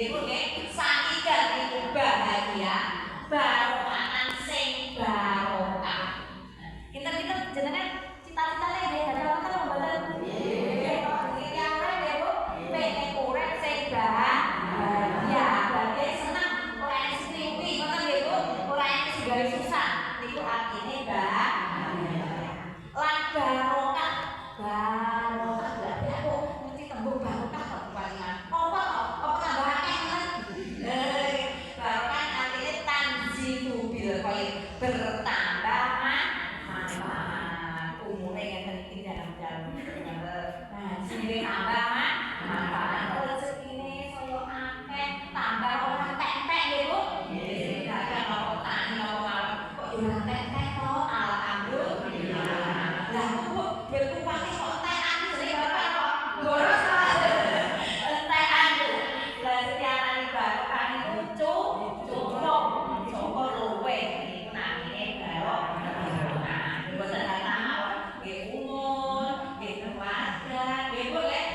Nggih Bu nggih, sakiken niku bahagia, barokah sing barokah. Kinten-kinten jenengan cita-citane nggih dadi apa to mboten? Nggih, nggih yang nggih Bu, pengen urip sing bahagia, berarti seneng, ora enek sing ngriwi, ngoten nggih Bu, ora enek sing gawe susah. Niku artine bahagia. Lan barokah, barokah berarti aku ngerti tembung barokah kok palingan. Apa tambah akeh kan? Barokah artine tanzilu bil khair, bertambah manfaat. Umure ngeten iki dalam-dalam. Nah, sing tambah manfaat. Rezekine saya akeh, tambah orang tempe nggih Bu. Nggih, dagang apa tani apa mawon kok yo ora tempe to, alhamdulillah. Lah Bu, duitku pakai kok entekan jenenge bapak kok. Boros entekan Bu. Lah setiarane barokah niku cukup luwe niku namine barokah. Mboten kata mawon nggih umur, nggih keluarga, nggih Bu nggih.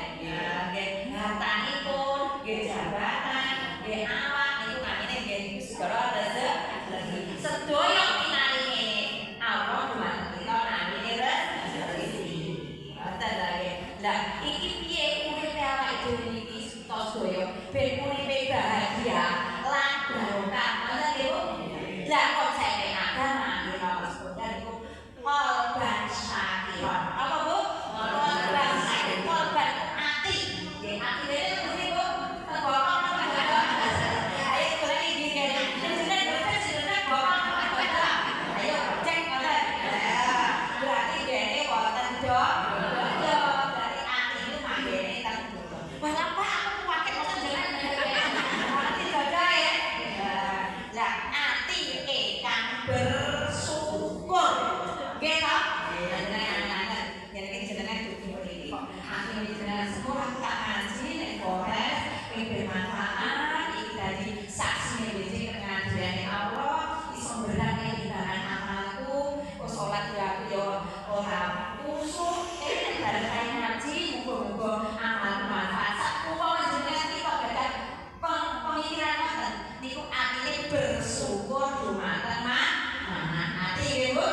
Nggih hartanipun, nggih jabatan, nggih awak niku namine nggih segala rezeki. Sedaya pinaringe Allah dumateng kita namine rezeki. Ngoten lho nggih. Lah iki piye uripe awake dhewe niki kita sedaya ben uripe bahagia lan barokah. Ngoten nggih Bu. Lah konsep agama nggih Mas Bunda niku qalban syakiron. Apa Bu? Qalban syakiron. Qalban ati. Nggih, ati dene ngerti Bu? Tenggorok apa? Ayo golek iki nggih. Jenengan boten jenengan bokong apa? Ayo cek ngoten. Berarti dene wonten berarti ati itu manggene teng dodo. Wah, Pak aku kuwatir ngoten jenengan. Ati dodo ya. Lah ati kang bersyukur. Nggih to? Jenengan jenengan dugi mriki kok. Akhire jenengan semua aku tak ngaji nek Polres ping bermanfaat iki dadi saksine wiji pengajiane Allah iso berane ibaran amalku kok salat ya aku yo ora kusuk bareng kaya ngaji muga-muga amal manfaat sak kulo jenengan iki kok gadah pemikiran ngoten niku atine bersyukur dumateng ati nggih Bu.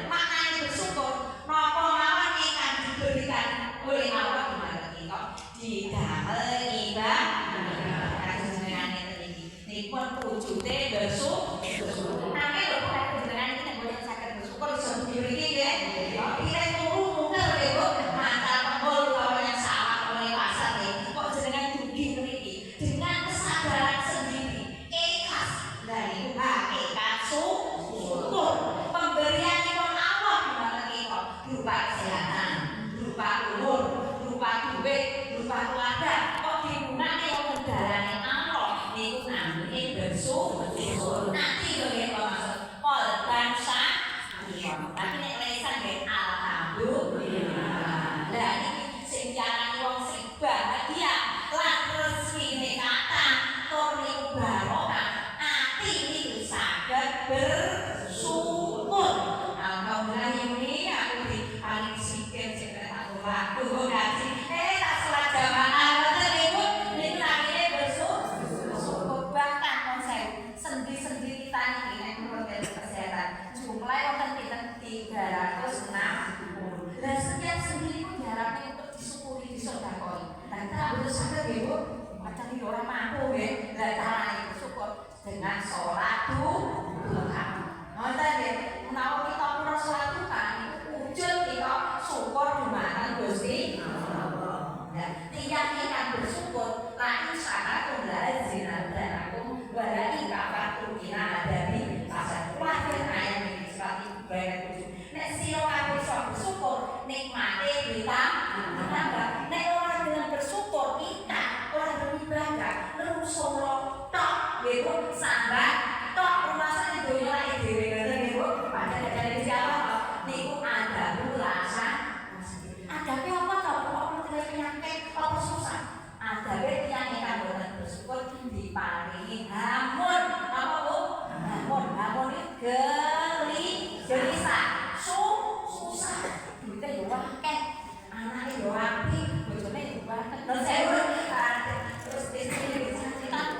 Maknane bersyukur napa mawon ingkang diberikan oleh Allah dumateng kita didamel ibadah jenengan ngeten iki. Nipun wujude bersyukur. Nanging lho kok jenengan iki nek mboten saged bersyukur iso dugi mriki nggih. Pireng turu mungkel nggih Bu. Mancal pengul utawa yang sawah oleh pasar nggih. Kok jenengan dugi mriki dengan kesadaran sendiri, ikhlas. Lah niku hakikat syukur. Pemberianipun Allah dumateng kita berupa kesehatan, berupa umur, berupa duit, berupa keluarga. Kok digunakake wonten dalane Allah niku namine bersyukur. Nanti lho nggih Pak maksud qalban syakiron. Tapi nek lesan nggih alhamdulillah. Lah iki sing diarani wong sing bahagia lan rezekine kathah tur niku barokah. Ati niku saged bersyukur. Alhamdulillah ini aku paling sikil sing tak waktu kok ngaji. Tak salat jamaah ngoten niku niku namine bersyukur. Bahkan konsep sendi-sendi kita niki nek menurut kesehatan jumlahe wonten pinten 360. Lah setiap sendi niku diharapkan untuk disyukuri, disodakoi. Nah kita harus sadar nggih Bu, macam iki ora mampu nggih. Lah carane bersyukur dengan salat duha. Ngoten nggih. Menawa kita pura salat duha niku wujud kita syukur dumateng Gusti Allah. Nah, tiyang ingkang bersyukur la insyaallah lazinakum wa la ikafatu ila adabi pasar. Wahir ayat iki seperti bayar tujuh. Nek sira kabeh iso bersyukur nikmate ditambah. Nek ora dengan bersyukur kita ora beribadah terus ora tok nggih Bu sambat tok rumasane donya lagi dhewe ngoten nggih Bu. Padahal dari siapa niku ada rasa. Adabe apa to? Kok penyakit apa susah? Adabe tiyang ingkang boten bersyukur diparingi hamun. Apa Bu? Hamun iki gelisah. Susah. Duite yo akeh. Anake yo apik, bojone yo akeh. Terus istri kita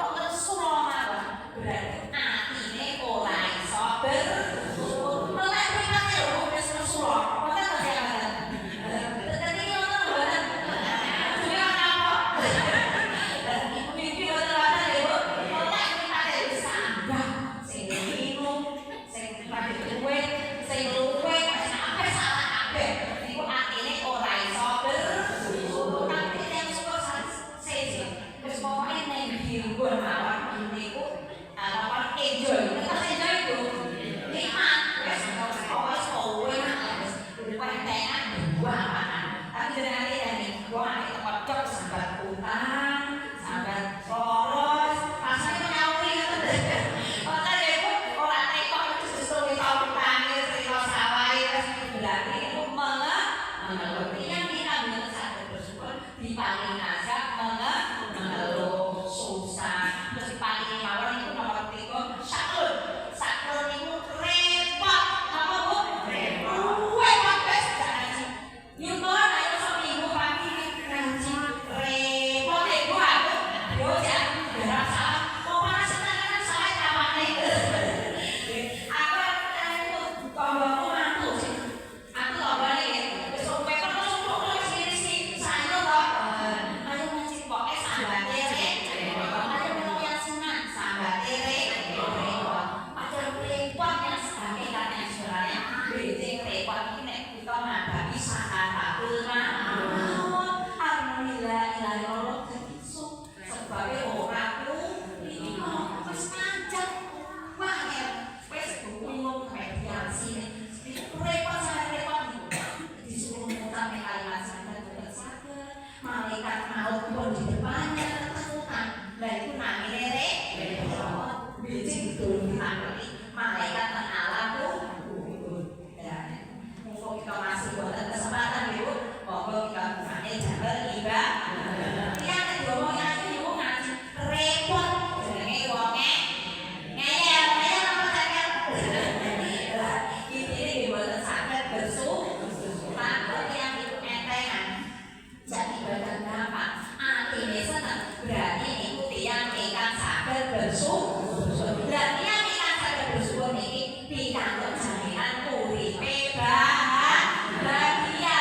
bersyukur. Dan yang kita sadar bersyukur ini pikantuk jaminan uripe bahagia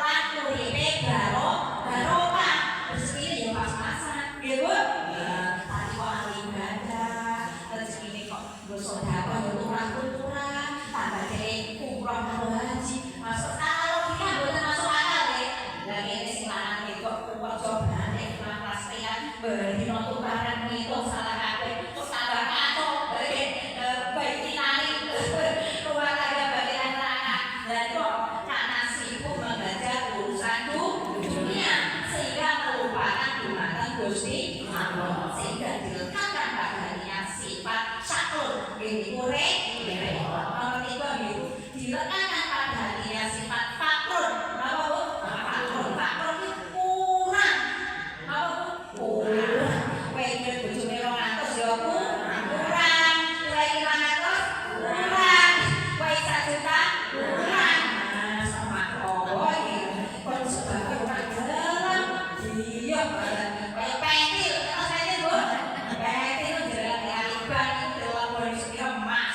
lan uripe barokah. Rezeki ya pas-pasan, nggih Bu. Tadi kok ahli ibadah, rezeki kok bersedekah ya turah-turah, tambah dhewe umroh karo haji. Masuk kalau kita mboten masuk akal nggih. Lah ngene sing lanang kok kerja balik kelas pean berdino tukaran ngitung salah kabeh terus tambah kacau baik tinali keluar ada bagian neraka. Dan kok karena sibuk membaca urusan dunia sehingga melupakan dumateng Gusti Allah, sehingga dilekatkan padanya sifat syakur ini kurek nomor 3 itu dilekatkan padanya sifat fakur. Apa Bu? Fakur itu kurang. Apa Bu? Kurang. Wajib bojone 200 ya kurang. Lagi 200 kurang. Wae 1 juta kurang. Sama Allah iki kon sebab kurang dalam. Iya, kayak pentil, terus pentil Bu. Pentil jelas aliban itu lapor sepiro mas.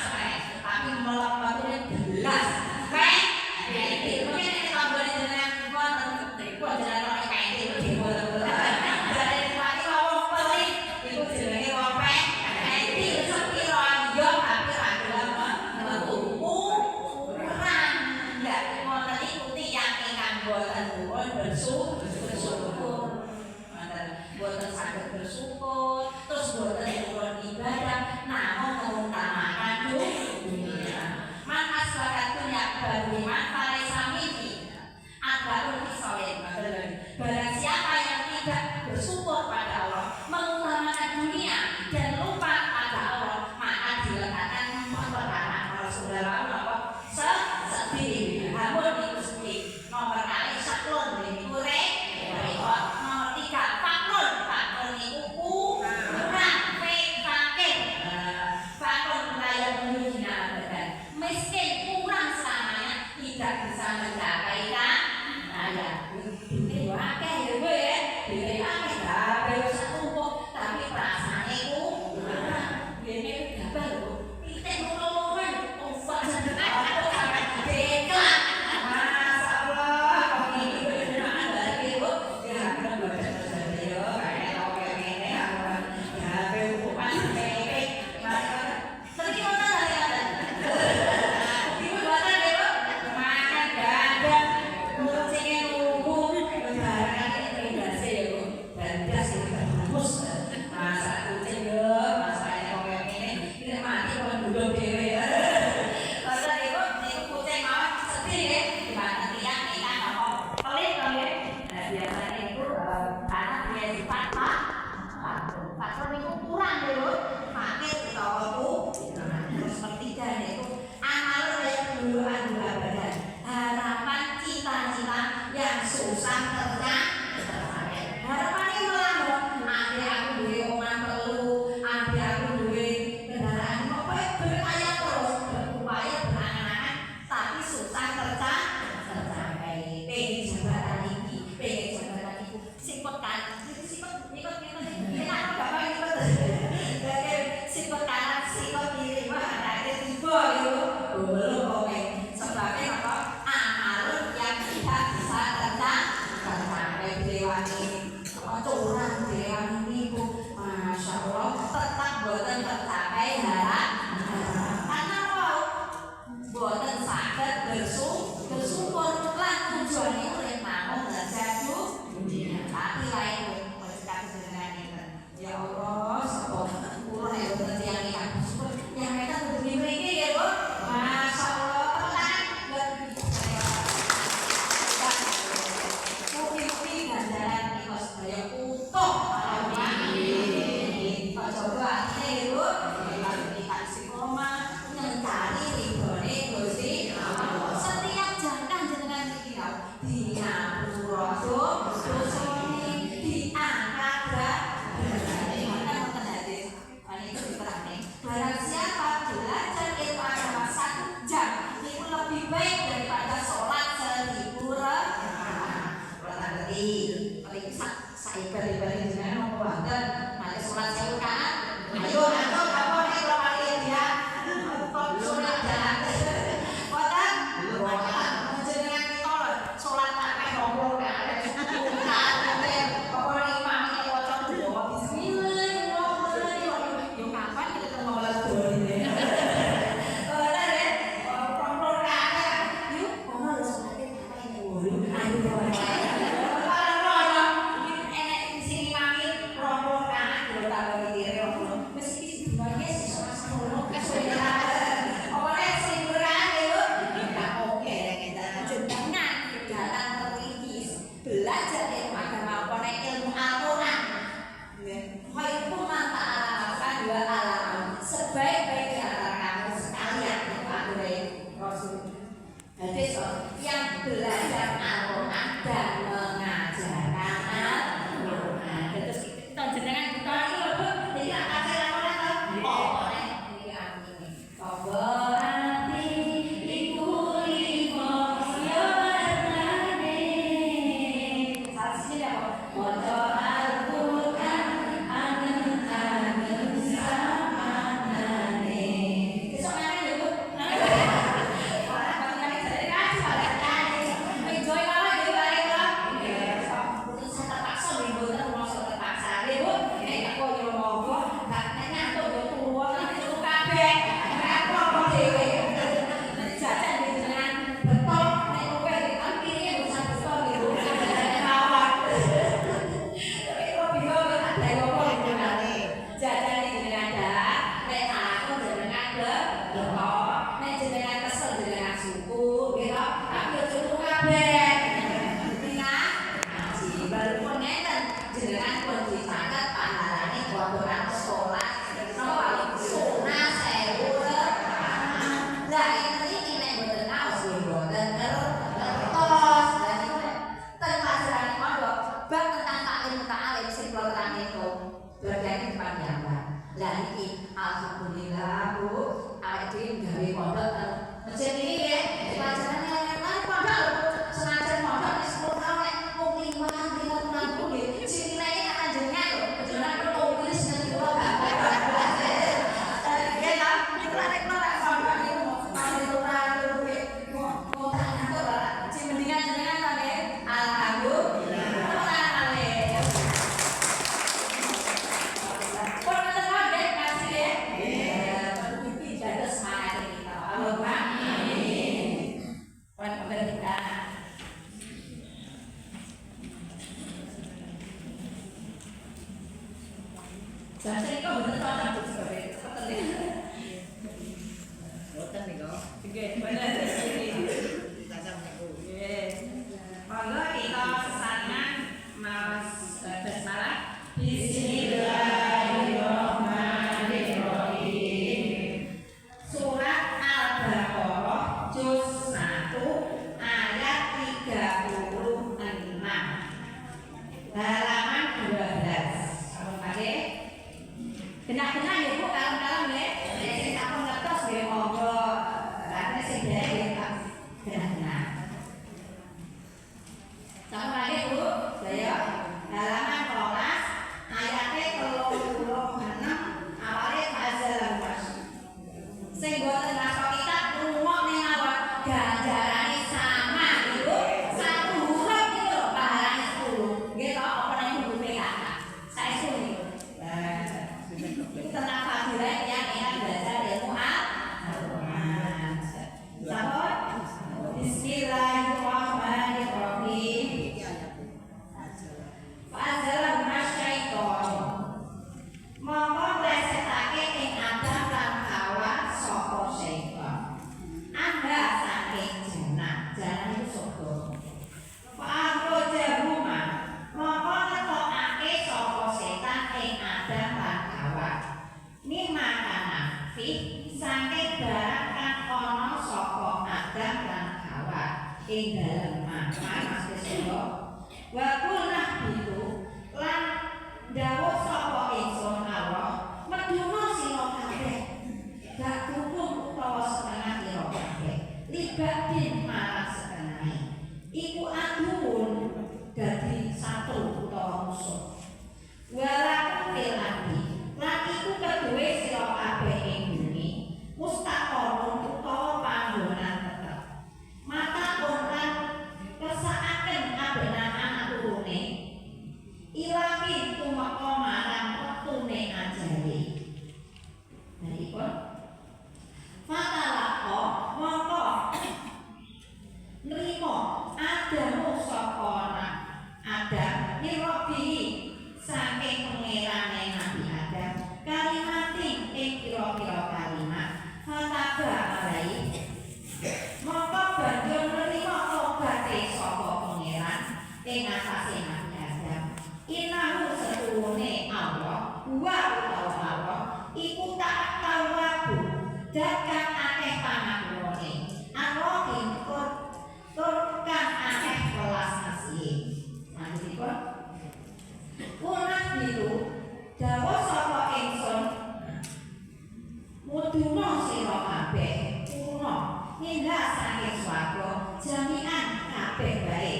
Lah iki alhamdulillah Bu, awake dhewe gawe pondok masjid iki nggih. Pelajarane lan pondok senajan pondok wis 10 tahun nek mung 5 nggih. Sing nilai akan jenengan lho, jenengan perlu tulis nang kula gak. Ya ta, kita nek pondok niku mari turun duwe mau tak ngatur ora. Sing mendingan jenengan ta nggih. Alhamdulillah. Saya kok bener cocok Bu sebagai peternak. Boten niku. Nggih, bener iki. Cocok niku. Nggih. Monggo kita sesarengan maos basmalah. Bismillahirrahmanirrahim. Surat Al-Baqarah juz 1 ayat 36. Halaman 12. Oke. Benar-benar ya Bu, kalem-kalem ya. Sing sampun ngertos nggih monggo. Arep sing dhewe Pak. Benar-benar. Sampun lagi Bu, saya halaman 12 ayate 36 awale fazalan was. Sing boten maca kitab rumok ning awak ganjarane sama iku satu huruf iki lho pahalane 10. Nggih to apa nang buku PKK. Saestu niku. Itu tentang fadilah yang ingin belajar ilmu Al-Quran. Sahabat, Bismillahirrahmanirrahim. Fa'azalah masyaiton. Mongko plesetake ing Adam lan Hawa sapa syaiton. Anda saking jenah, jalan itu surga. Fa'akhrajahumaa. Mongko netokake sapa setan ing Adam lan Hawa. Mimma kana fi saking barang kang ana saka Adam lan Hawa ing dalem maksud sira wa kullah itu lan dawuh sapa ingsun Allah meduna sira kabeh gak cukup utawa setengah sira kabeh libatin marang setengah iku aduun dadi satu utawa musuh walaku filati lan iku kedue sira kabeh ing bumi mustaqorun utawa panggonan tetep mata kontan kesakaken abenan anak turune ilahi tumeka marang wektune ajale naripun fatalaqo mongko nrimo adamu sapa Adam nirobi saking pangerane Nabi Adam kalimatin ing pira-pira kalimat fataba alai mongko banjur nerima obate sapa pangeran ing atase Nabi Adam innahu setuhune Allah wa utawa Allah iku tak tawabu dakan akeh pangapurane Allah tur kang akeh welas asih lanjutipun Punah biru dawuh sapa ingsun muduna sira kabeh kuna nindah saking swarga jami'an kabeh bae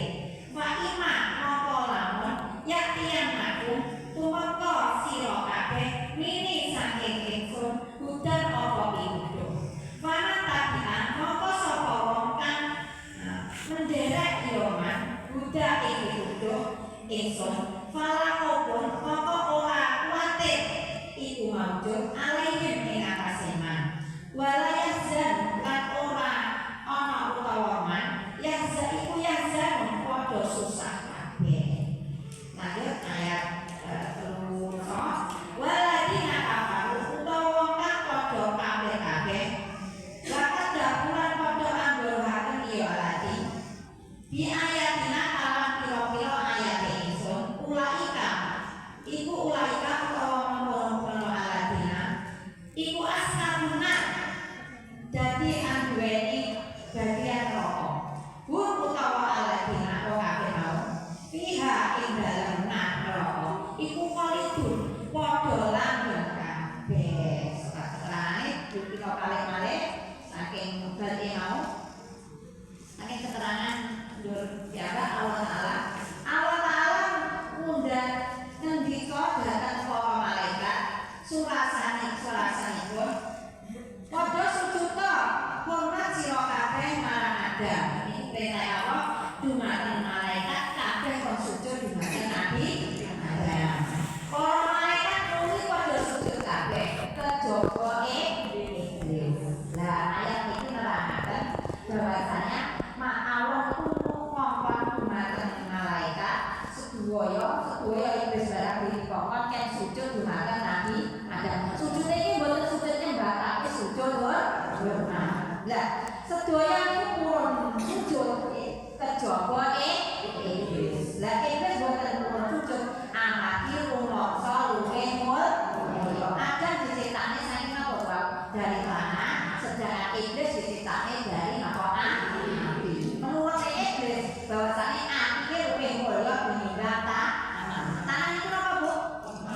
wa iman apa lamun yaktian aku tumeka sira kabeh mini saking ingsun hudan apa pituduh paman tabian moko sapa wong kang menderek iman huda ing pituduh ingsun falakopun moko ora kuatir iku maujud alaihim ing atase man walayahzan lan ora ana utawa man yahza iku yahzan padha susah kabeh lanjut ayat 3 waladina kafaru utawa wong kang padha kabeh lakat dapuran padha angguraken ya lati bi ayatina kalan pira-pira ayat ingsun ulaika utawa mengkono aladina iku askaruna Lah, sedaya niku purun sujud kejaba iblis. Lah iblis boten purun sujud amargi rumangsa luwih mulya. Adam diciptakne saking napa, Pak? Dari tanah, sedangkan iblis diciptakne dari napa? Api. Menurut iblis bahwasane api luwih mulya tinimbang tanah niku napa, Bu?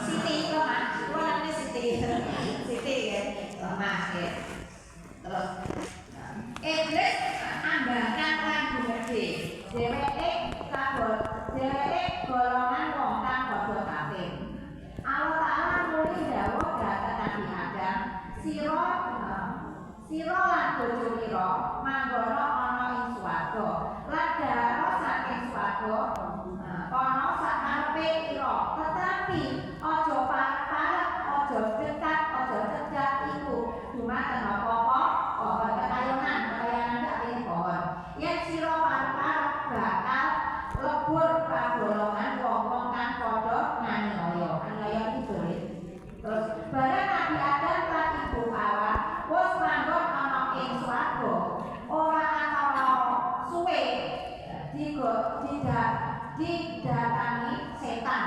Siti lemah. Kuwi namanya Siti. Siti ya. Lemah ya. Terus iblis ambakan lan gumedhe. Dheweke golongan wong kang padha kafir. Allah Ta'ala nuli dawuh dhateng Nabi Adam, sira lan bojo pira manggono ana ing swarga. Lan dawuh saking swarga ana sakarepe ira. Tetapi aja parek-parek, aja dekat, aja cedhak iku dumateng apa-apa kekayonan artine pohon. Yen sira parek-parek bakal lebur kagolongan wong-wong kang padha nganiaya. Nganiaya iki boleh. Terus bareng Nabi Adam lan Ibu Hawa wis manggon ana ing swarga. Ora ana suwe didatangi setan.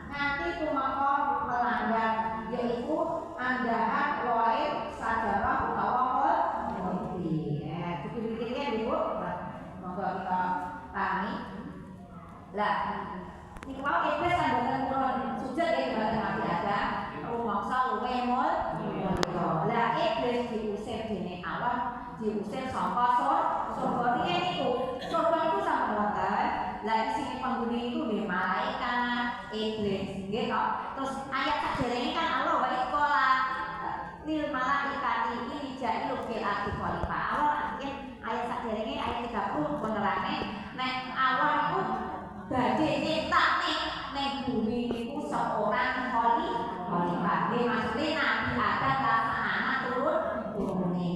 Nganti tumeka melanggar yaiku andhahan wae sadara utawa mesti. Dipikir-pikirke Ibu. Monggo kita pahami. Lah, niku wae iblis kan boten purun sujud ing dhateng Nabi Adam, rumangsa luwih mulya. Lah iblis diusir dening Allah, diusir saka surga. Riyen niku, surga niku sampun wonten. Lah isine penghuni niku nggih malaikat, iblis, nggih to. Terus ayat saderenge kan Allah wa iqala lil malaikati ijailu fil ardi khalifah. Allah nggih ayat saderenge ayat 30 penerane nek Allah niku badhe nyiptakne ning bumi niku seorang khalifah. Nggih maksude Nabi Adam tak anak turune.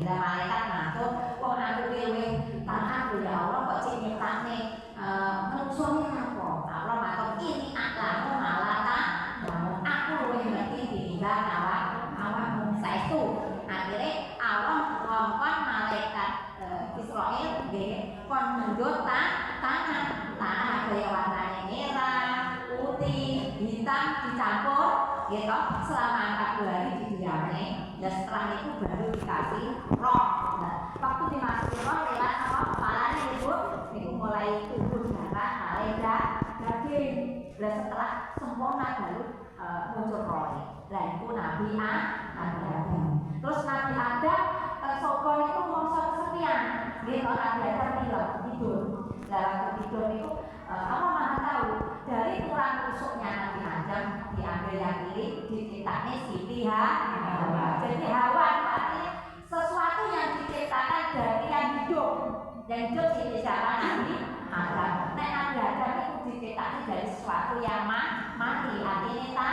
Lah malaikat matur, kok aku dhewe tahan ya Allah kok cek nyiptakne manusa iki napa? Allah matur ini aklamu malata. Aku luwih ngerti tinimbang awakmu saestu. Akhire Allah ngongkon malaikat Israil nggih kon mundhut tanah kaya warnane merah, putih, hitam dicampur gitu selama 40 hari didiamne. Dan setelah itu baru dikasih roh. Nah, waktu dimasukin roh lewat apa? Kepalanya Ibu itu mulai tumbuh darah, kalenda, daging. Dan setelah sempurna baru muncul roh. Dan itu Nabi Adam. Terus Nabi Adam saka itu mangsa kesepian. Gitu Nabi Adam tidur. Dalam tidur itu Allah Maha tahu dari tulang rusuknya Nabi Adam diambil yang kiri diciptaknya Siti Hawa. Jadi Hawa artinya sesuatu yang diciptakan dari yang hidup. Yang hidup Siti siapa? Nabi Adam. Nah Nabi Adam itu diciptaknya dari sesuatu yang mati. Artinya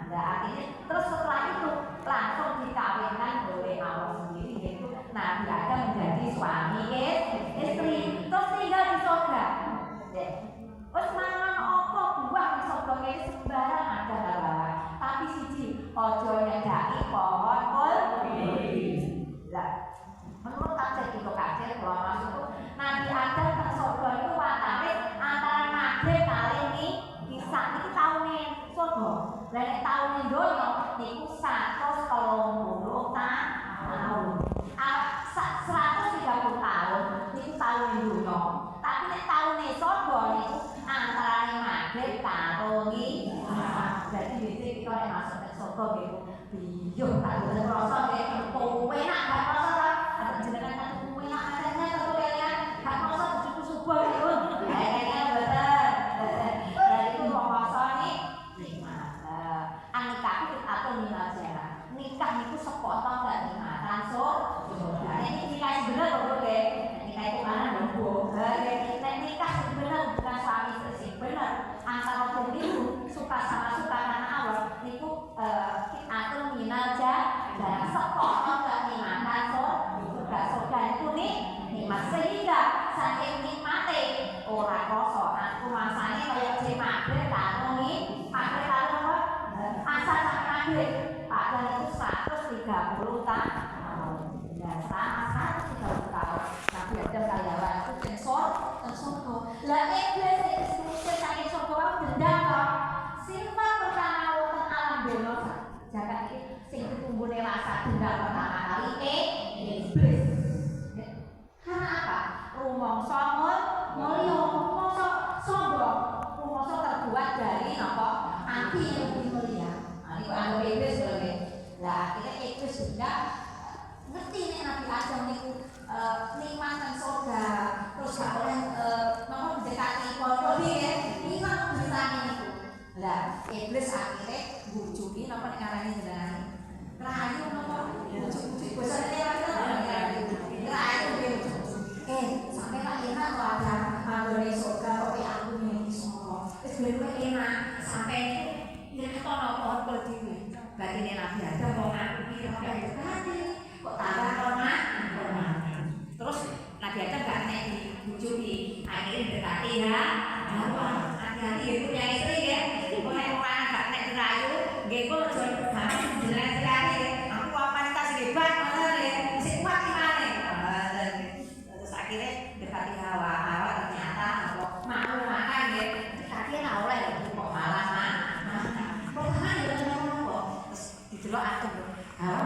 artinya terus setelah itu langsung dikawinkan oleh Allah sendiri, yaitu Nabi Adam menjadi suami istri. Terus tinggal di surga. Wes mangan apa buah di surga iki sembarang ada bawah. Tapi siji aja nyedaki pohon kuldi. Lah, menurut tafsir itu kafir kalau maksud Nabi Adam ke surga itu watare antara maghrib kali Isa iki taune surga. Lah nek taune donya niku 130 tahun. 130 tahun niku taune donya. Tapi nek taune surga niku antara maghrib karo Isa. Jadi dhisik kita nek masuk ke surga niku biyuh tak ngrasa nek kowe nak gak rasa ta. Jenengan tak kowe nak katanya to kalian gak rasa cukup subuh itu. Kayaknya betul. Dari itu rasa nih nikmat. Anikah itu atau minal jarah. Nikah itu sepotong gak nikmatan surga. Ini nikah sebenarnya loh bro. Nikah itu mana dong? Nek nikah sebenarnya bukan suami istri benar. Antara orang itu suka sama suka karena Allah. Niku atau minal jarah. Sepotong gak nikmatan surga itu nih nikmat sehingga saking nikmate ora krasa. Aku masane kaya maghrib karo maghrib karo apa? Asar sampai maghrib. Padahal itu 130 tahun. Nah, selama 130 tahun Nabi Adam karyawan itu tensor lah iblis itu saking surga wae dendam kok. Sifat pertama wonten alam donya jagat iki sing ditumbune rasa dendam pertama kali iblis. Karena apa? Rumangsa mulya, rumangsa sombong, rumangsa terbuat dari napa? Api yang lebih mulia. Niku anggap iblis lho. Lah akhirnya iblis juga ngerti nek Nabi Adam niku nikmat nang surga, terus gak oleh napa mendekati padha nggih. Iku beritane niku. Lah iblis akhirnya bujuki napa nek ngarani jenengan. Rayu napa bujuk-bujuk bosane rayu. Sampai tak enak kok ada manggone surga kok aku miliki sono. Wis bener enak sampai nek ketono pohon dhewe. Batine Nabi Adam kok aku iki ora dekati. Kok tambah kona. Terus Nabi Adam gak nek dibujuki, akhirnya dekati ya. Hati-hati ya punya istri ya. Kok nek orang gak nek dirayu, nggih kok jelas-jelas aku wanita sing hebat ngono ya. Sing kuat gimana? Terus akhirnya dekati Hawa ternyata mau makan ya. Dekati ora oleh kok malah makan. Pertama ya ngono. Terus didelok Adam. Hawa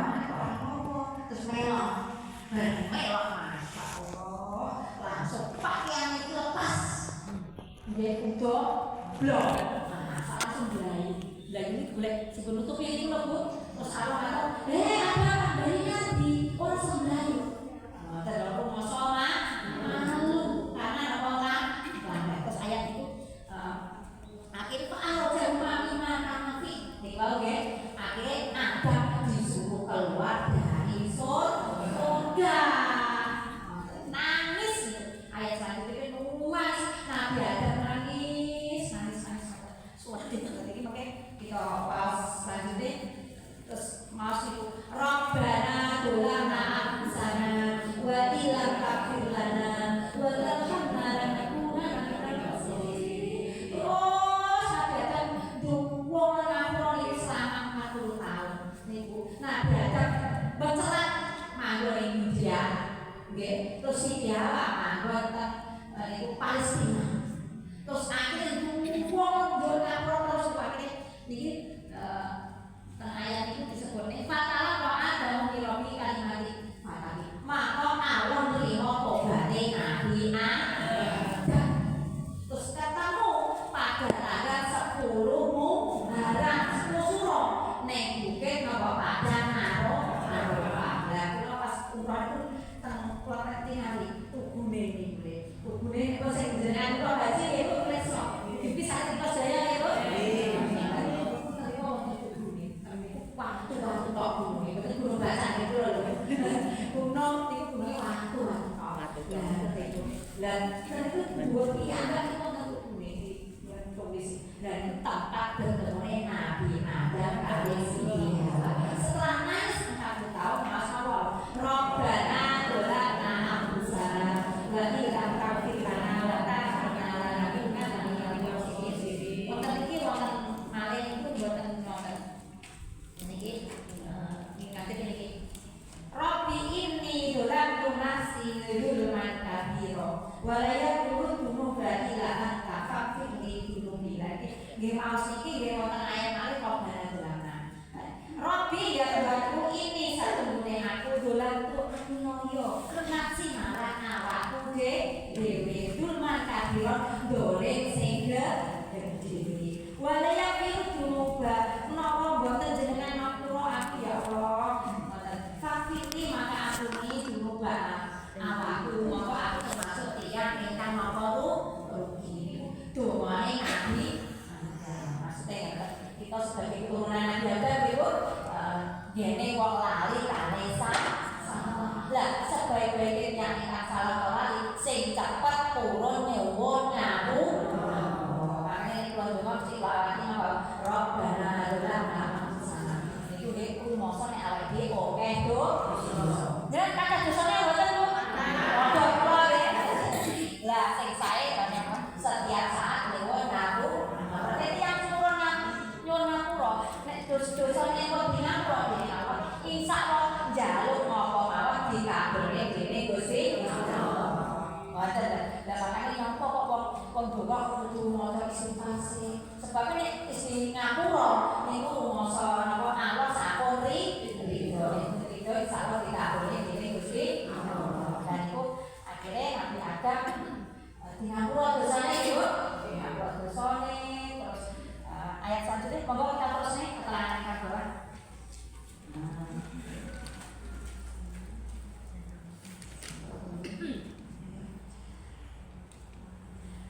terus melok. Melok Masya Allah. Langsung pakaian itu lepas. Dia udah blok. Langsung belai. Lah ini boleh sebelum nutup ini lho Bu. Terus Allah kata, ada dari Nabi orang sebelah. Terus rumah sama malu karena apa orang. Terus ayat itu akhirnya kok Allah jauh makan Nabi. Nih kalau ya akhirnya Adam disuruh keluar dari surga. Nangis. Ayat selanjutnya nulis Nabi Adam nangis. Suara ini makanya kita pas selanjutnya. Terus masuk Rabbana dolana anfusana wa illam taghfir lana wa tarhamna lanakunanna minal khasirin. Terus Nabi Adam wong ngapura selama 40 tahun niku. Nabi Adam mencelat manggon ing India. Nggih, terus India manggon niku Palestina. Terus akhirnya wong ngapura terus akhirnya niki ayat itu disebutnya fatala wa ada mirobi kalimati fatali maka Allah menerima tobatnya Nabi Adam. Terus ketemu pada tanggal 10 Muharram 10 surah neng bukit nopo pada Arafah. Lah kula pas umrah itu teng Kuala Tingali tukune niku tukune kok sing jenengan kok haji itu leso dipisah kita saya itu waktu tok gunung itu gunung bacan itu lho. Gunung itu gunungnya waktu dan itu buat piambak itu untuk gunung yang tulis dan tempat bertemunya Nabi Adam alaihi salam. Setelah nangis 40 tahun Masya Allah Rabbana dolana anfusana wa illam taghfir lana wa tarhamna lanakunanna minal khasirin. Wonten iki wonten malih itu boten wonten niki ingatke niki Rabbi inni dolamtu nafsi dzulman kabira wa la yaghfiru dzunuba illa anta faghfir li dzunubi lagi nggih maos niki nggih wonten ayat malih Rabbana dolamna Rabbi ya Tuhanku ini satungune aku dolamtu nyoyo nafsi marang awakku dhewe dzulman kabira doleng sing gedhe wa la yaghfiru dzunuba napa mboten jenengan aku ya Allah. Fakiti maka ampuni dunuba awakku mongko aku termasuk tiyang ingkang napa rugi. Doae Nabi maksudnya kita sebagai keturunan Nabi Adam itu dene wong lali kanesa lah sebaik-baiknya yang ingkang salah lali sing cepet turun nyuwun nyamuk. Makanya kula donga mesti lawati napa Rabbana dolana mosone awake dhewe akeh do. Jeneng kata dosane mboten Bu. Padha kula nggih. Lah sing sae setiap saat nyuwun ngaku. Berarti tiyang nyuwun ngapura nek dosane kok dinapura dening Allah. Insyaallah njaluk ngapa mawon sebab ini isi ngapura niku rumangsa napa Allah sampun ridho insyaallah dikabulke dening Gusti Allah. Dan niku akhire Nabi Adam di ngapura dosane ibu, di ngapura dosane terus ayat selanjutnya monggo kita terus nih keterangan yang kedua.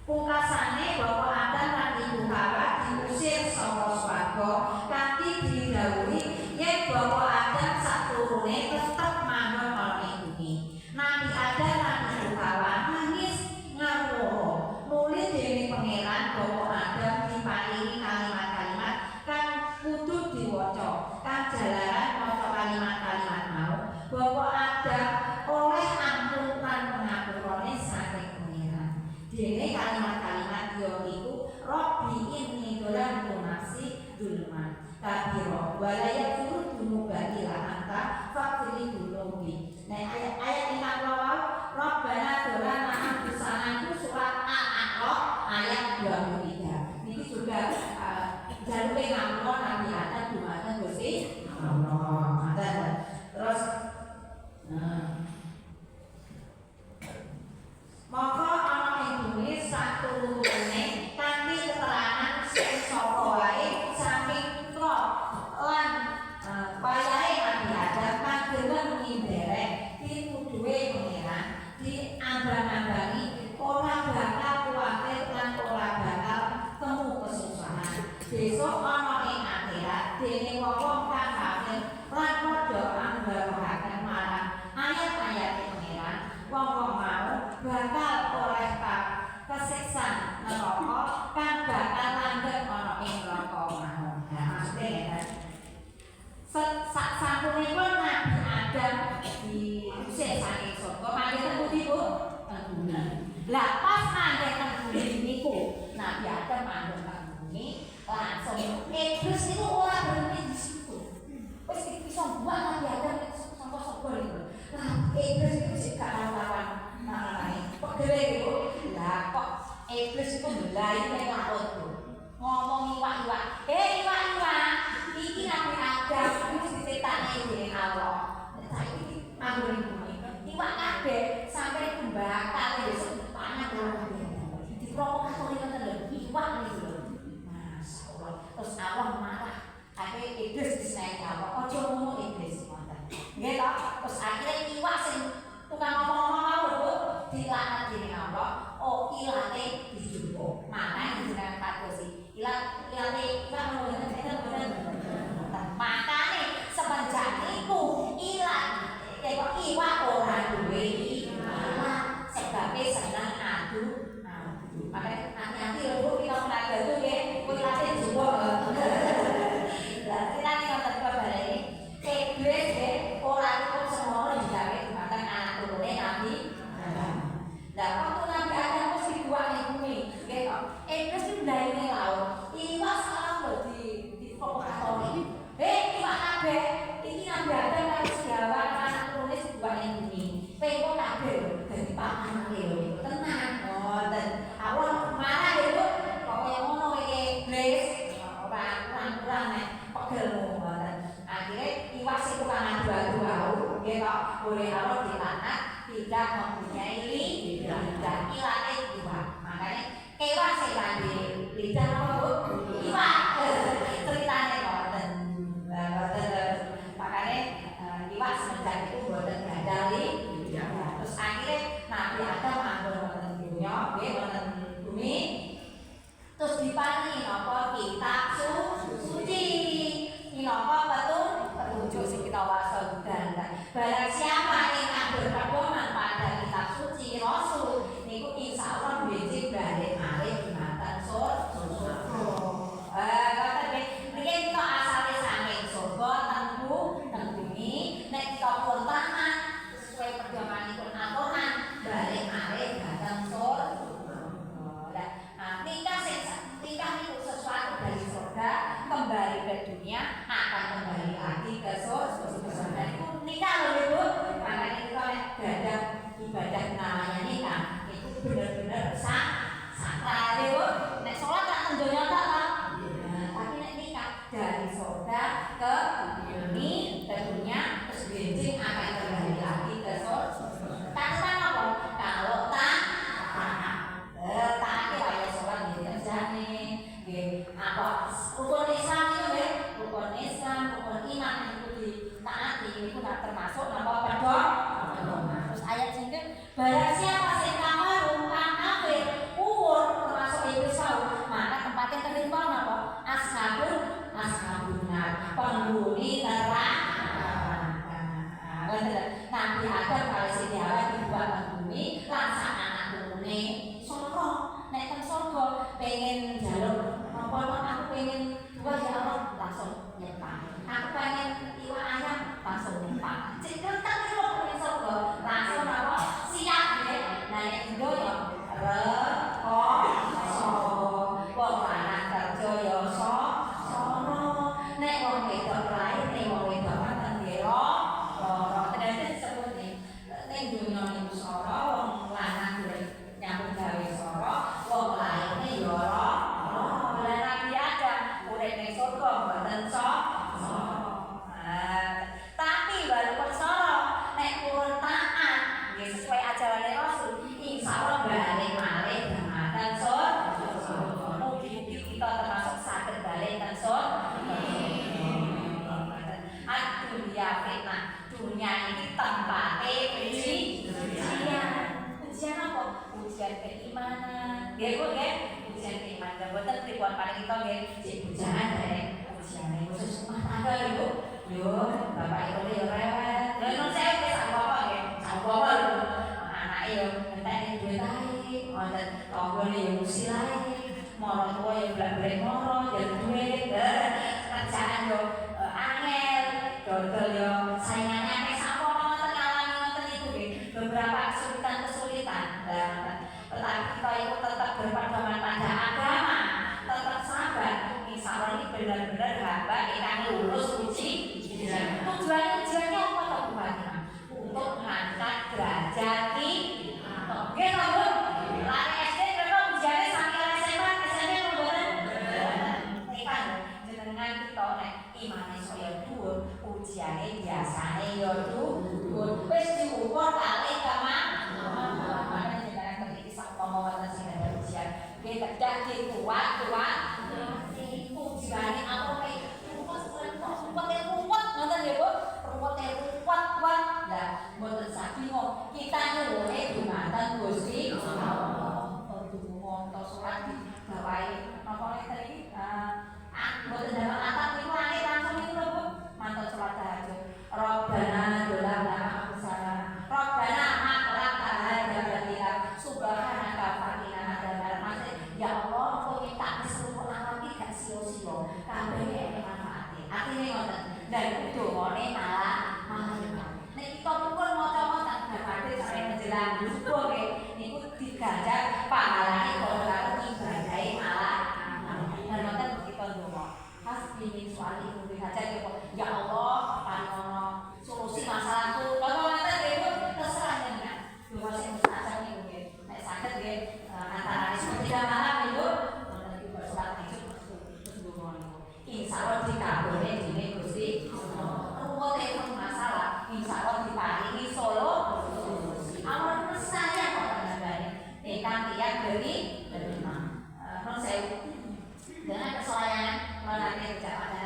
Pungkasane Bapak Adam lan Ibu Hawa diusir saka swarga kanthi didhawuhi yen Bapak Adam saturune tetep manggon ana ing bumi. Nabi Adam lan Ibu Hawa nangis ngawur nuli dening pangeran Bapak Adam diparingi kalimat-kalimat kang kudu diwaca kang jalaran maca kalimat-kalimat mau Bapak Adam oleh ampun lan pangapurane saking pangeran. Dene kalimat-kalimat yo iku Rabbi inni dolan nafsi dulman kabiro wala yaghfiru dzunuba illa anta faghfir dzunubi. Nah ayat 50 Rabbana dolan anfusana surat Al-A'raf ayat 23. Ini juga jalur ngampura Nabi Adam dumateng Gusti Allah. Terus maka ana ing bumi satulurane kanthi keterangan sing sapa wae saking roh lan wayahe Nabi Adam kang gelem nginderek pituduhe pangeran diambang-ambangi ora bakal kuwatir lan ora bakal temu kesusahan. Besok ana ing akhirat dene wong kang kafir lan padha ambaraken marang ayat-ayat pangeran wong-wong mau bakal oleh kesiksan neraka kan bakal langgeng ana ing neraka mau. Nah, maksudnya ya sak sampunipun Nabi Adam diusir saking surga mangke teng pundi Bu? Teng bumi. Lah pas mangke teng bumi niku Nabi Adam manggon teng bumi langsung iblis niku ora berhenti di situ. Wis iso buat Nabi Adam sampai surga niku. Lah iblis niku sik gak lawan pegere iku. Lah kok iblis iku mbelahi ning laut Bu. Ngomong iwak-iwak. Iwak-iwak, iki Nabi Adam wis diciptakne dening Allah. Saiki manggon ing bumi. Iwak kabeh sampai kembakal besok panas lho. Diprovokasi ngoten lho. Iwak niku lho. Masyaallah. Terus Allah marah. Akhire iblis diseneni Allah. Aja ngomong iblis ngoten. Nggih to? Terus akhire iwak sing tukang ngomong-ngomong lho dilaknat dening Allah. Oh ilate dijupuk. Mana jenengan kadosi. Ilate iwak ngono makane semenjak niku iwak ora duwe iwak sebabe seneng adu. Makane hati-hati lho Bu kita mengajar itu nggih ilate dijupuk. Lah kita ngoten kabarane iblis nggih ora cukup semono digawe dumateng anak turune Nabi Adam. Lah waktu Nabi Adam wis dibuat ning bumi, nggih kok. Iblis iki mlayu ning laut. Iwak salah lho diprovokatori. Iwak kabeh iki Nabi Adam harus digawa anak turune dibuat ning bumi. Pengko kabeh dadi panganan lho. Tenang. Ngoten. Allah marah ya Bu. Pokoke ngono iki iblis. Ora kurang-kurang nek pegelmu ngoten. Akhire iwak sing tukang adu-adu wau, nggih kok, oleh Allah dilaknat tidak mempunyai lidah. Ilate iwak. Makane kewan sing lagi lidah apa Bu? Iwak. Ceritane ngoten. Lah ngoten. Makane iwak semenjak itu mboten gadah lidah. Terus akhire Nabi Adam manggon wonten donya, nggih wonten bumi. Terus diparingi napa kitab suci. Minangka petunjuk sing kita waca dan barang siapa ingkang berpedoman pada kitab suci Rasul niku insyaallah benjing balik malih dumateng surga. Ngoten nggih kita asale saking surga teng bumi nek kita pun taat sesuai pedomanipun aturan balik malih dhateng surga. Nikah itu sesuatu dari surga kembali ke dunia akan kembali lagi ke surga. Itu nikah loh Bu. iku termasuk napa pedoman. Terus ayat sing barang siapa sing kafir kafir kufur termasuk iblis mau, maka tempatnya terima napa? Ashabun nar, penghuni neraka. Nabi Adam kali Siti Hawa dibuat penghuni lan sak anak turune surga. Nek teng surga pengen jaluk napa aku pengen buah ya Allah langsung nyepak. Aku pengen iwak ayam langsung nyepak. Cek tak lho pengen surga langsung napa siap nggih. Nah nek doyo rekoso wong lanang kerja ya sono. Nek wong wedok lair nek wong wedok wonten dera lara. Terus disebut ning dunya niku sora wong lanang nyambut gawe sora, wong lairne ya lara. Lah Nabi Adam urip ning surga mboten tapi walaupun sora nek purun taat nggih sesuai ajarane Rasul insyaallah balik malih dhateng surga. Mugi-mugi kita termasuk saged balik teng surga. Dunia fitnah, dunia ini tempatnya ujian apa? Ujian keimanan. Nggih Bu nggih, ujian keimanan. Mboten pripun paling kita nggih cek ujian derek ujiane khusus rumah tangga lho Bu. Yo, bapak ibu yo rewel. Lha non saya wis sak apa nggih? Sak apa lho. Anake yo ngenteni duwe tahe, wonten tanggane yo usilae. Moro tuwa yo blak-blek moro, yo duwe kerjaan yo angel, dodol yo saingane akeh sapa ngoten ngalami ngoten iku nggih. Beberapa kesulitan. Tetapi kita itu tetap berpedoman pada agama, tetap sabar. Insyaallah ini benar-benar hamba ingkang lulus ujian. Tujuannya apa toh buatnya? Untuk mengangkat derajat kita. Nggih to Bu? Lari SD kena ujiane sampai SMA mboten. Ikan jenengan kita nek imane saya dhuwur, ujiane biasane ya dhuwur. Wis diukur kali kemampuan jenengan ketik sak pamawan sing ada ujian. Nggih kedah kuat. Ujiane apa kae? Ruwet ngoten nggih Bu. Ruwete kuat. Lah mboten sabingung. Kita nyuwune dumateng Gusti Allah. Tunggu to salat digawahi napa ngeten iki? Mboten dapat atap niku langit langsung niku lho Bu. Mantun salat tahajud. Rabbana dzlamna anfusana. Rabbana maghfirna dzambana subhanaka faqina adzaban nar. Ya Allah, kok kita seluruh alam iki gak sia-sia. Kabeh enek manfaate. Atine ngoten. Lah iku dongane malah. Nek kita pun maca-maca badhe sampe menjelang subuh nggih niku diganjar pahalane karo ibadahe malah. Dan ngoten kita ndonga. Hasbi min suali mubi hajat ya Allah, panono solusi masalahku. Kalau ngoten nggih Bu, terserah jenengan. Donga sing mustajab niku nggih. Nek saged nggih antara sepertiga malam niku wonten iki salat tahajud terus ndonga niku. Insyaallah dikabulne dening Gusti Allah. Ruwete masalah insyaallah diparingi solusi. Amun saya kok nambani ingkang tiyang beri non saya dengan kesoayan nanti tidak ada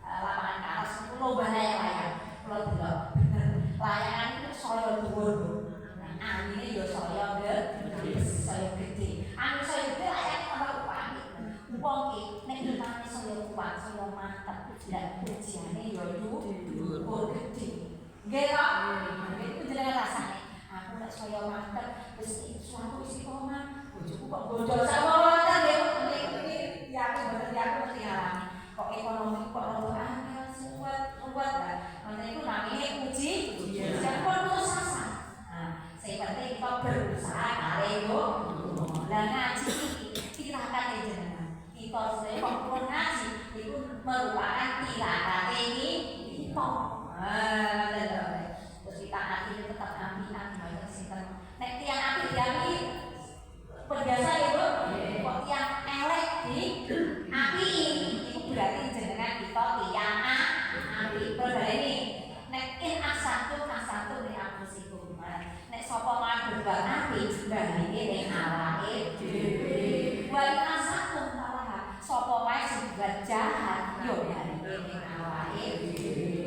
lapangan karas lomba layang kalau tidak layangan itu saya dhuwur angine ya saya gede angin saya gede layangan tambah kuat wong iki nek imane saya kuat saya mantep tidak ujiane ya dhuwur gede nggih kok itu jenenge rasane aku nek saya mantep wis suatu istiqomah bojoku kok bodol sama wonten nggih ya aku mesti ngalami kok ekonomi kok ora angel kuat lah nanti itu namanya ujian pun putus asa. Nah saya penting kita berusaha kali itu dan ngaji tirakat jenengan kita saya kok ngaji itu merupakan tirakat ini kita terus kita hati tetap ambilan banyak sinten nek tiang api diambi biasa itu kok tiang elek di api itu berarti jenengan kita tiang api terus ini nek asatu ning apusiku nek sapa mau berbuat api bali ning awake dhewe wa asatu salah sapa wae sing jahat yo bali ning awake dhewe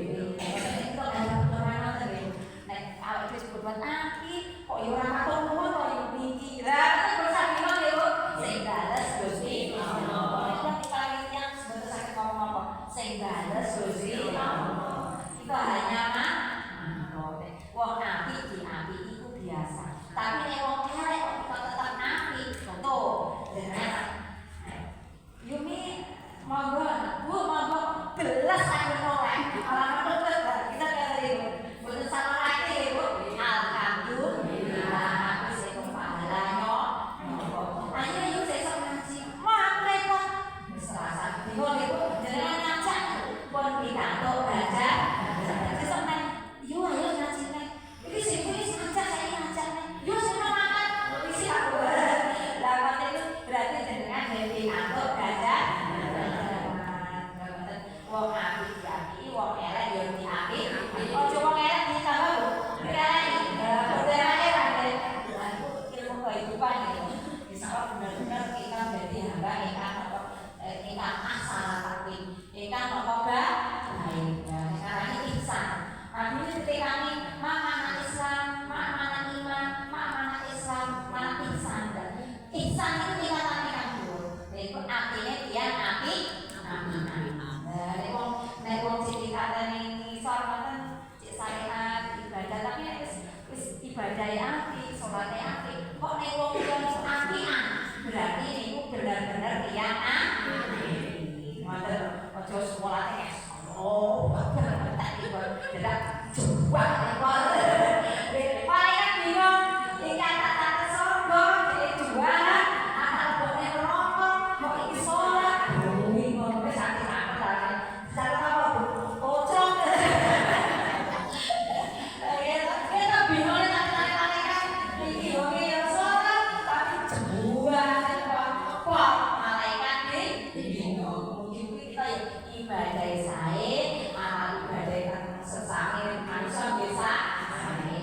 Abi ketika kami mana Islam, mana iman, mana Islam, mana ihsan. Ihsan itu tingkatan yang dulu. Itu artinya dia api. Nek wong sing dikateni ngisor ngoten cek syariat ibadah tapi nek wis ibadah api, salate api. Kok nek wong yo apian berarti niku bener-bener dia api. Ngoten aja sekolahnya oh, tak ibu tidak jual ekor. Paling bingung, tinggal kata sombong, jadi jualan, asal boleh merokok, mau ikut sholat, bingung, sakit kan? Cara apa? Kocok. Kita bingung tadi kan, bingung sholat, tapi jualan kok malaikat bingung. Kita ibadah saya. Sesame manusia biasa,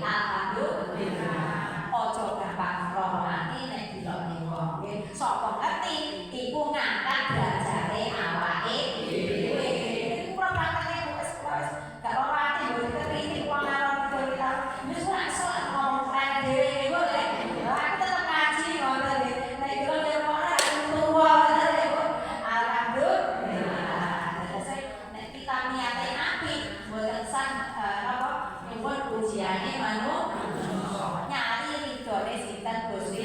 alhamdulillah. Ojo gampang roh hati nek dilok niku. Sapa ngerti iku ngangkat derajate awake dhewe. Iku praktekne wis gak roh hati lho dikritik wong karo kita. Wis langsung ngomong keren dhewe iku lho. Aku tetep ngaji ngono lho. Nek iku lho ora tuwa iku. Alhamdulillah. Nek kita niate apik mboten nyuwun ujiane manungsa nyari ridhone sinten Gusti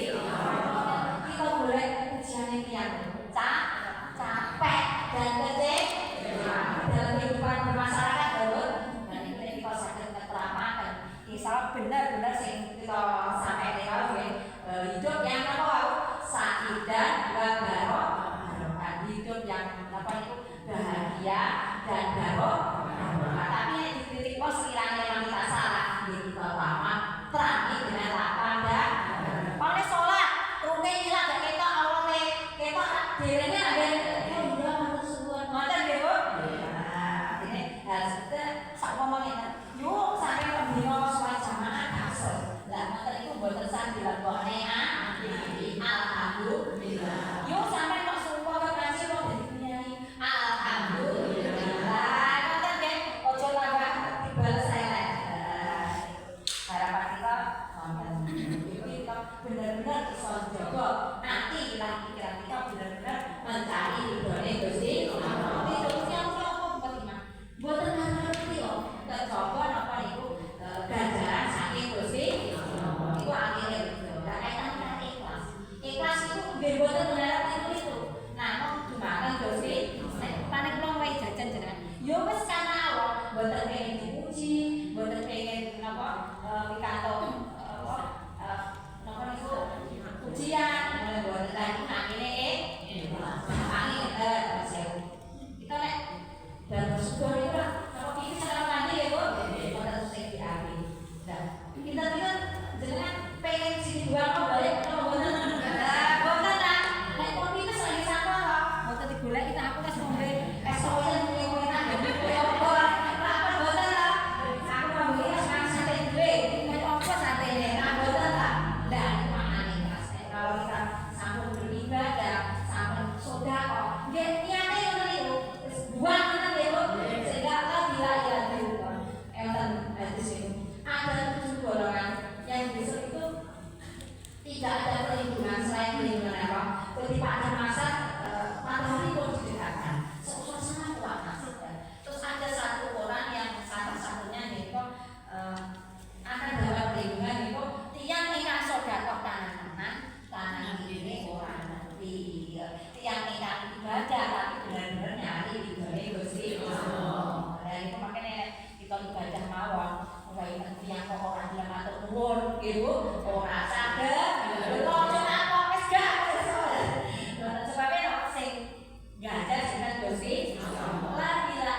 kita boleh ujiane tiyang capek dan kecewa dalam kehidupan bermasyarakat lho dan ini kita saged keterapkan insya benar-benar sing kita sampai tahu hidup yang sa'idah wa barokah hidup yang itu bahagia dan barokah tapi dikritik kok sekiranya memang kita salah kita lama terangi dengan lapanda oleh sholat rukun hilang gak kita awalnya kita dirinya ada yang bilang harus sebuah ngoten ya bu ini harus kita sak ngomongin yuk sampai pembina sholat jamaah kasar lah ngoten itu buat tersan dilakone alhamdulillah yuk sampai kok sumpah ke kasih kok jadi penyanyi alhamdulillah benar-benar bisa jaga hati lan pikiran kita benar-benar mencari ridhone Gusti Allah. Gusti Allah apa iman? Mboten ngerti kok. Kecoba napa niku ganjaran saking Gusti Allah. Iku akhire itu. Lah kaitan ikhlas. Ikhlas itu nggih mboten mengharap itu. Namung dumateng Gusti. Nek panek kula wae jajan jenengan. Yo wis kana Allah, mboten kenging dipuji, mboten kenging napa pikantuk ujian mulai buat lagi ini kita nek dan bersyukur itu lah kalau kita sekarang lagi ya bu kita terus diambil dan kita jangan pengen sini dua kok balik kalau bosan bosan lah nek mau kita lagi sama kok bosan digulai kita aku kasih ngombe esoyan punya jadi punya apa bosan lah aku mau beli sate gue nek apa sate nek bosan lah dan kalau kita sambung beribadah, sambung sedekah, niatnya itu buat kita itu segala wilayah itu. Enten di sini ada 7 golongan yang besok itu tidak ada perlindungan selain perlindungan apa? Ketika ada masa matahari pun didekatkan, suasana kuat maksudnya. Terus ada satu orang yang satu-satunya itu akan dapat perlindungan itu tiang ingkang sedekah tangan kiri orang nanti tiang ingkang ibadah tapi benar-benar nyari ridhone Gusti Allah. Dan itu makanya kita ibadah mawon mulai tiang kok orang bilang matur nuwun gitu ora saged lho aja apa wis gak sebabnya sing ngajar sinten Gusti Allah bila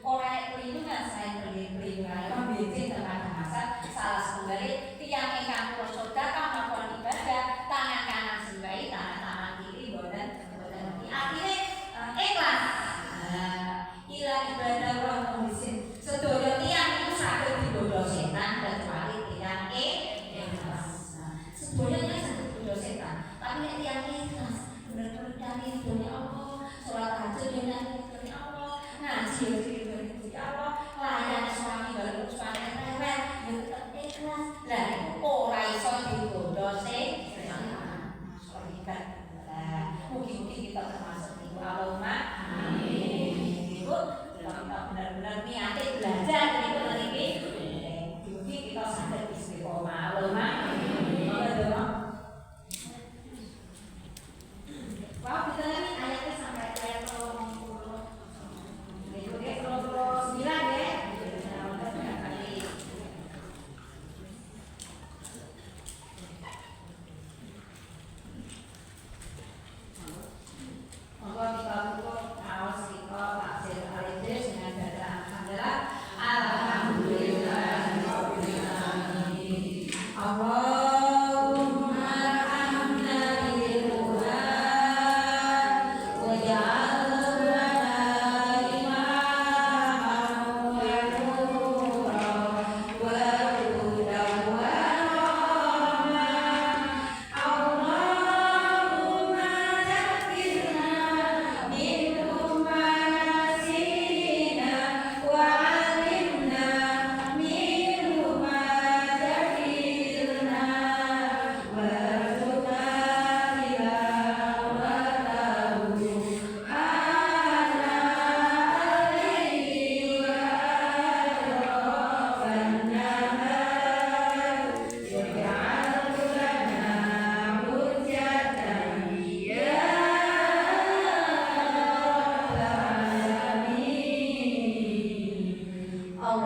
orang perlindungan selain perlindungan pembenci terhadap masa salah setunggal tiang ingkang kula sedekah maupun ibadah tangan kanan sebaik tangan kiri boten akhirnya ikhlas ila ibadah wa muhsin sedaya tiang itu saged digodha setan kecuali tiang ikhlas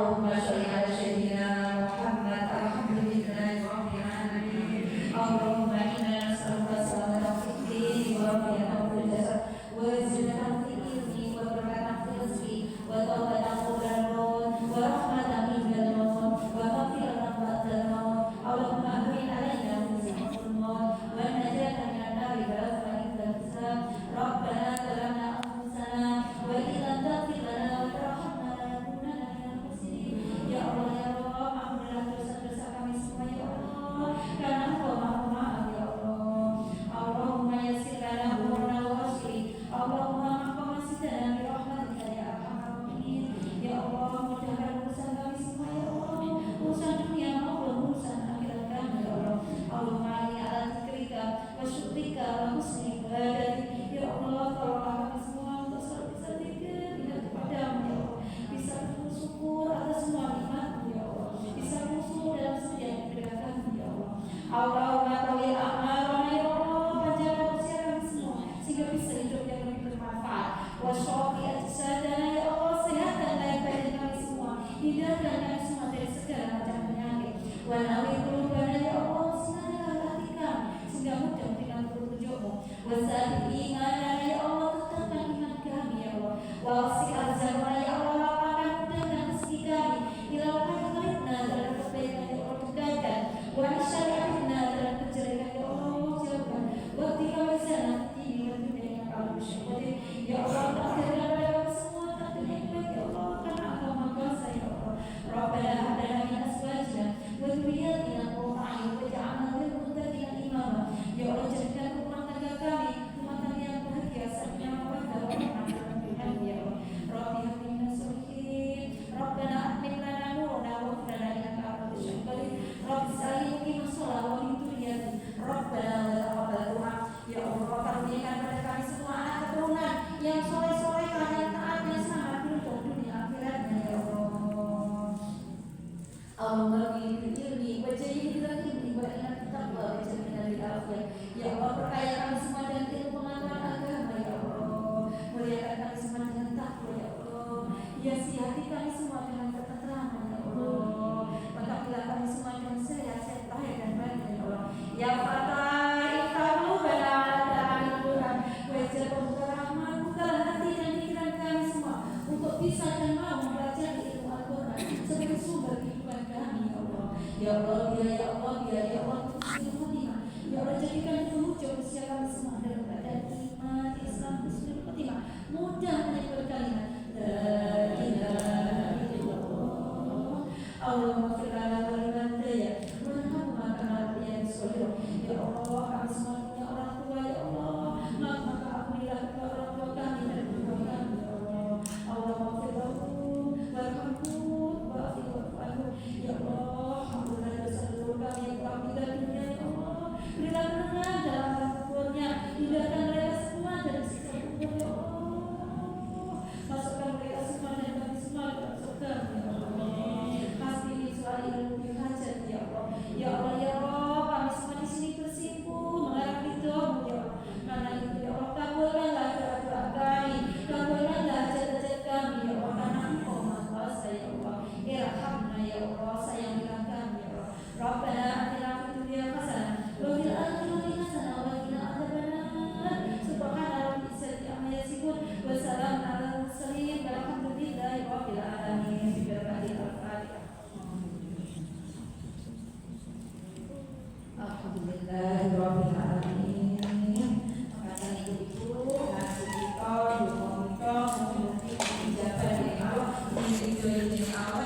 Allahumma sholli ala sayyidina Muhammad alhamdulillahi rabbil alamin. Allahumma inna nas'aluka salamatan fid din wa afiyatan fil jasad wa zinatan fil ilmi wa barakatan fil rizqi wa tawbatan qabla al-maut wa rahmatan inda al-maut wa maghfiratan ba'da al-maut. Allahumma amin alaina fi sa'atil maut wa najatan min an-nar bi rahmatika hisab. Rabbana zalamna anfusana wa in lam taghfir lana wa tarhamna lanakunanna minal khasirin. Ya Allah ya Allah, ampunilah dosa-dosa kami semua ya Allah, karena Engkau Maha Pemaaf ya Allah. Allahumma yassir lana umurana wa asyri. Allahumma maqamasitana bi rahmatika ya arhamar rahimin. Ya Allah, mudahkan urusan kami semua ya Allah, urusan dunia maupun urusan akhirat kami ya Allah. Allahumma inni ala dzikrika wa syukrika wa husni ibadatik. Ya Allah, tolonglah kami semua untuk selalu bisa zikir, ingat kepadamu ya Allah, bisa bersyukur atas semua nikmat-Mu ya Allah, bisa bersyukur dalam setiap kegiatan ya Allah. Allahumma tawil a'marana ya Allah, panjangkan usia kami semua sehingga bisa hidup yang lebih bermanfaat. Wa syafi ajsadana ya Allah, sehatkan lahir badan kami semua, hindarkan kami semua dari segala macam penyakit. Wa nawwir qulubana ya Allah, sinarkanlah hati kami sehingga mudah dengan petunjuk-Mu. Wa zaid imanana ya Allah, tetapkan iman kami ya Allah. Wa wasi' arzaqana ya Allah, lapangkan mudahkan rezeki kami. Hilangkan kebaikan dalam kebaikan ya Allah, mudahkan. Wa syari'atina dalam kejelekan ya Allah, jauhkan. Wa tika wisana ini wa dunia yang kalau bersyukur ya Allah, takdirkan pada kami semua takdir yang baik ya Allah, karena Engkau Maha Kuasa ya Allah. Rabbana hab lana min azwajina wa dhurriyyatina qurrata a'yun waj'alna lil muttaqina imama. Ya Allah, jadikan rumah tangga kami rumah tangga yang bahagia, sakinah mawaddah wa rahmah ya Allah. Rabbi hab lana sholihin. Rabbana atmim lana nurana wa ighfir lana innaka antal qadir. Rabbi sa'alni masalah wa min dzurriyyati. Rabbana wa taqabbal du'a. Ya Allah, karuniakan pada kami semua anak keturunan yang soleh-soleh, yang taat, yang selamat beruntung dunia akhiratnya ya Allah. Allahumma bil ilmi wa jayyid bil ilmi wa inna taqwa wa jammina bil afiyah. Ya Allah, perkaya kami semua dengan ilmu pengetahuan agama ya Allah. Muliakan kami semua dengan takwa ya Allah. Hiasi hati kami semua dengan ketenteraman ya Allah. Lengkapilah kami semua dengan sehat-sehat lahir dan batin ya Allah. Ya Fatah, Iqtabu bala ta'ala Tuhan, wajah pembuka rahmat, bukalah hati dan pikiran kami semua untuk bisa dan mau mempelajari ilmu Al-Quran sebagai sumber kehidupan kami ya Allah. Ya Allah, ya Allah, ya Allah, ya Allah, jadikan itu hujung usia kami semua dalam keadaan iman, Islam, Muslim, khotimah, mudah menyebut kalimat la ilaha illallah. Allahumma ighfir lana wa liman taya warhamna kama rabbiyana shaghira. Ya Allah, kami semua punya orang tua ya Allah, maka ampunilah kedua orang tua kami dan kedua kami ya Allah. Allahumma ighfir lahu warhamhu wa'afihi wa'fu anhu. Ya Allah, ampunilah dosa-dosa kami yang telah meninggal dunia ya Allah. Berilah ketenangan dalam kuburnya, hindarkan mereka semua dari siksa kubur ya Allah. Masukkan mereka semua dan kami semua ke dalam surga ya Allah. Hasbi soal ilmu hajat ya Allah. Ya Allah ya Allah, kami semua di sini bersimpuh mengharap ridho-Mu ya Allah. Karena itu ya Allah, kabulkanlah doa-doa kami, kabulkanlah hajat-hajat kami ya Allah, karena Engkau Maha Kuasa ya Allah. Irhamna ya Allah, sayangilah kami ya Allah. Rabbana atina fid dunya hasanah wa fil akhirati hasanah wa qina adzabannar. Subhana rabbika izzati amma yasifun wa salamun alal mursalin walhamdulillahi rabbil alamin. Bi barakatil Al-Fatihah. Alhamdulillahirabbil alamin. Makanya ibu-ibu ngasih kita, dukungan kita, menjadi ijabah dari Allah, menjadi jodoh dari Allah.